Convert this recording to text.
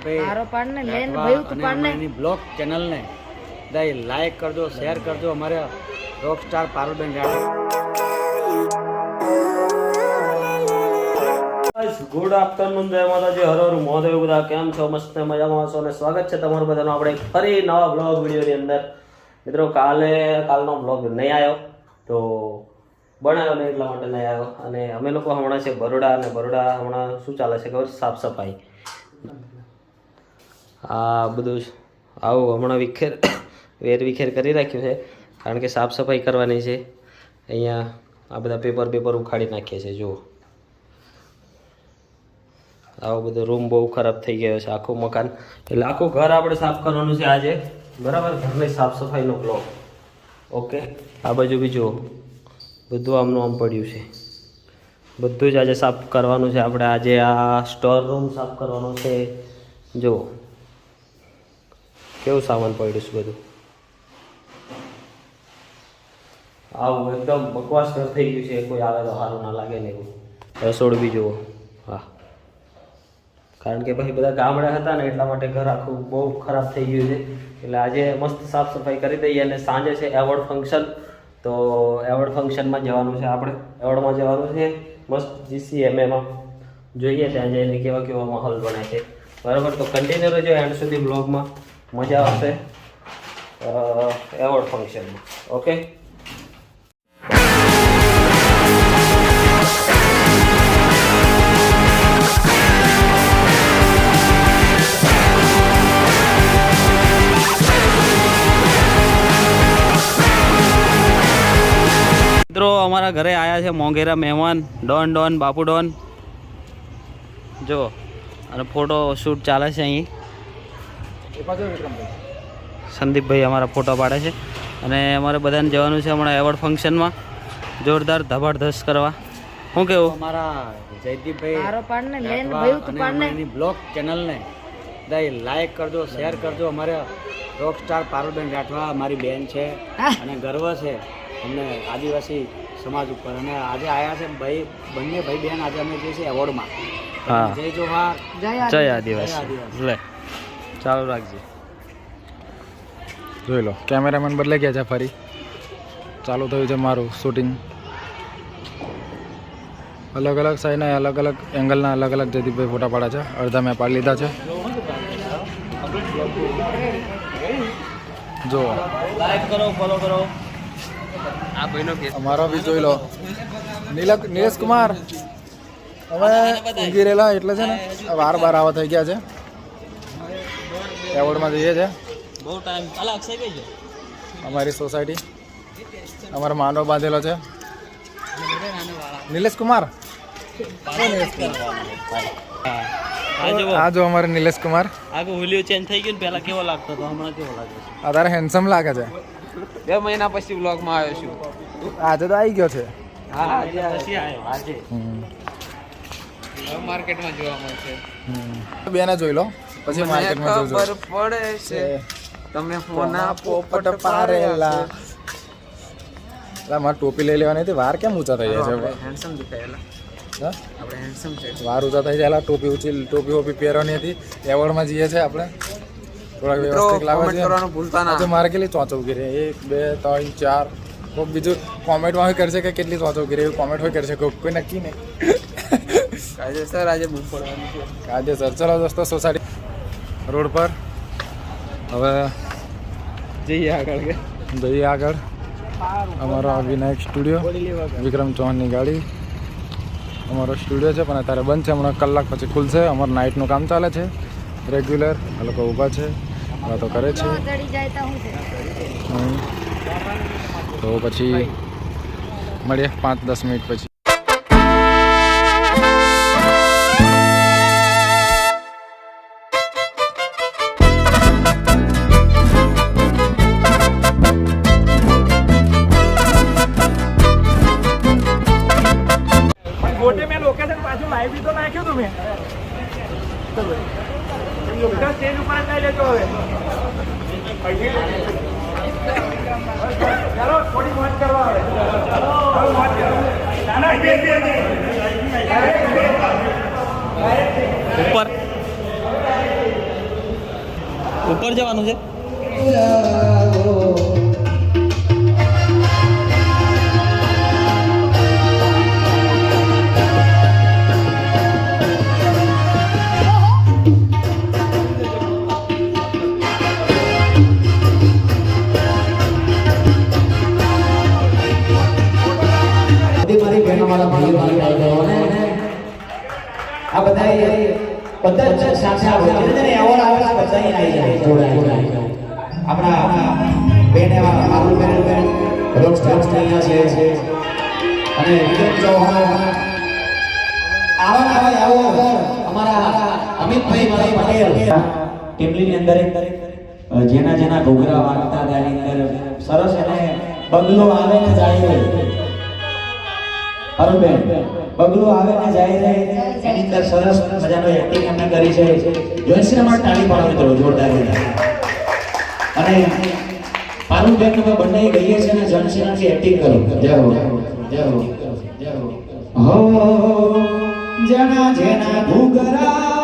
જયદીપભાઈ blog ચેનલને like કરજો, share કરજો. અમારે રોકસ્ટાર પારુલબેન ગુડ આફ્ટરનૂન, જય માતાજી, હર હર મહાદેવ. બધા કેમ છો? મસ્ત મજામાં છો અને સ્વાગત છે તમારું બધાનો આપણે ફરી નવા બ્લોગ વિડીયોની અંદર. મિત્રો કાલનો બ્લોગ નહીં આવ્યો તો બનાવ્યો નહીં, એટલા માટે નહીં આવ્યો. અને અમે લોકો હમણાં છે બરોડા, અને બરોડા હમણાં શું ચાલે છે ખબર? સાફ સફાઈ. આ બધું આવું હમણાં વેર કરી રાખ્યું છે, કારણ કે સાફ સફાઈ કરવાની છે. અહીંયા આ બધા પેપર ઉખાડી નાખીએ છીએ. જુઓ, આવો બધો રૂમ બહુ ખરાબ થઈ ગયો છે, આખું મકાન. એટલે આખું ઘર આપણે સાફ કરવાનું છે આજે, બરાબર? ઘરની સાફ સફાઈનો બ્લોગ. ઓકે, આ બાજુ બી જુઓ, બધું આમનું આમ પડ્યું છે. બધું જ આજે સાફ કરવાનું છે આપણે. આજે આ સ્ટોર રૂમ સાફ કરવાનો છે. જુઓ કેવું સામાન પડ્યું છે બધું. આવું એકદમ બકવાસ ઘર થઈ ગયું છે. કોઈ આવે તો સારું ના લાગે ને એવું. રસોડું બી જુઓ. હા, કારણ કે ભાઈ બધા ગામડા હતા ને, એટલા માટે ઘર આખું બહુ ખરાબ થઈ ગયું છે. એટલે આજે મસ્ત સાફ સફાઈ કરી દઈએ. અને સાંજે છે એવોર્ડ ફંક્શન, તો એવોર્ડ ફંક્શનમાં જવાનું છે આપણે. એવોર્ડમાં જવાનું છે મસ્ત GCMAમાં. જોઈએ ત્યાં જઈને કેવા માહોલ બને છે, બરાબર? તો કન્ટિન્યુ રહેજો એન્ડ સુધી બ્લોગમાં, મજા આવશે એવોર્ડ ફંક્શનમાં. ઓકે, મિત્રો અમારા ઘરે આવ્યા છે મોંઘેરા મહેમાન, ડોન બાપુ ડોન. જો, અને ફોટો શૂટ ચાલે છે અહીં. સંદીપભાઈ અમારા ફોટો પાડે છે. અને અમારે બધાને જવાનું છે હમણાં એવોર્ડ ફંક્શનમાં, જોરદાર ધબાડધસ કરવા. શું કેવું? અમારા જયદીપભાઈ બ્લોગ ચેનલને લાઈક કરજો, શેર કરજો. અમારે રોકસ્ટાર પારુલબેન રાઠવા અમારી બેન છે, અને ગર્વ છે અમને આદિવાસી સમાજ ઉપર. અને આજે આવ્યા છે બંને ભાઈ બહેન. આજે અમે જે છે એવોર્ડમાં. હા, જય જોહાર, જય આદિવાસી. લે, ચાલુ રાખજે. જોઈ લો, કેમેરામેન બદલાઈ ગયા છે. ફરી ચાલુ થયું છે મારું શૂટિંગ. અલગ અલગ સાઈડના અલગ અલગ એંગલના અલગ અલગ જયદીપભાઈ ફોટા પાડ્યા છે. અડધા મેં પાડી લીધા છે. જો લાઈક કરો, ફોલો કરો. અમારો બી જોઈ લો. નિલેશ કુમાર હવે ઊંઘી રહેલા એટલે છે ને વાર આવા થઈ ગયા છે. એવોર્ડમાં જઈએ છે. બહુ ટાઈમ કલાક થઈ ગઈ છે. અમારી સોસાયટી અમારો માંડવો બાંધેલો છે. નિલેશ કુમાર, આ જો અમારે નિલેશ કુમાર. આગળ હુલિયો ચેન્જ થઈ ગયો ને, પહેલા કેવો લાગતો હતો, હમણાં કેવો લાગે છે? અત્યારે હેન્ડસમ લાગે છે. 2 મહિના પછી વ્લોગમાં આવ્યો છું. આજે તો આવી ગયો છે. હા, આજે પછી આવ્યો. આજે માર્કેટમાં જોવા મળશે. બેને જોઈ લો, પછી માર્કેટમાં જોજો. ખબર પડે છે તમે હોના પોપટ પારેલા. મારે ટોપી લઈ લેવાની હતી. વાર કેમ ઊંચા થઈ જાય છે? હેન્ડસમ દેખાયેલા. હા, આપણે હેન્ડસમ છે. વાર ઊંચા થઈ જાય. ટોપી પહેરવાની હતી. એવોર્ડમાં જઈએ છે આપણે. થોડાક વ્યવસ્થિત લાગે છે. કરવાનું ભૂલતા ના. મારે કેટલી ચોંચો ઉગી રહી? 1 2 3 4. કોઈક બીજું કોમેન્ટમાં હોય કરશે કે કેટલી ચોંચો ઉગી રહી, કોમેન્ટ હોય કરશે. કોઈ નક્કી નહીં. કાયદેસર આજે બૂમ પડવાની છે. કાયદેસર. ચલો દોસ્તો, સોસાયટી રોડ પર હવે જઈએ આગળ. અમારો વિનાયક સ્ટુડિયો, વિક્રમ ચૌહાણની ગાડી. અમારો સ્ટુડિયો છે પણ અત્યારે બંધ છે. હમણાં કલાક પછી ખુલશે. અમારું નાઇટનું કામ ચાલે છે રેગ્યુલર. આ લોકો ઊભા છે, વાતો કરે છે. તો પછી મળીએ 5-10 મિનિટ પછી. લોકેશન પાછું લાઈવ બી તો નાખ્યું તું મેં. સ્ટેજ ઉપર જ લઈ લેજો હવે. ચાલો થોડી મોજ કરવા આવે. ઉપર ઉપર જવાનું છે. મારી બહેનો મારા ભાઈઓ ભાઈઓને આ બધા જ સાથે આવે જેને એવોર્ડ આવે છે બધા આવી જાય જોડાય આપણા બેન એવા મારું બેન રોકસ્ટાર અહીંયા છે અને વિક્રમ ચૌહાણ આવો અમારા અમિતભાઈ ભાઈ પટેલ ટીમની અંદર જેના ઘોઘરા વાગતા તેની અંદર સરસ અને બગલો આવે ને જાય અરુબેન બગલો આવે ને જાય રે એની અંદર સરસ મજાનો એક્ટિંગ એમને કરી છે જોઈશે અમાર તાળી પાડો મિત્રો જોરદાર અને પારુબેન ને બંને ગઈએ છે ને જનસેનાથી એક્ટિંગ કરો જય હો જય હો જય હો હો જેના ઘોઘરા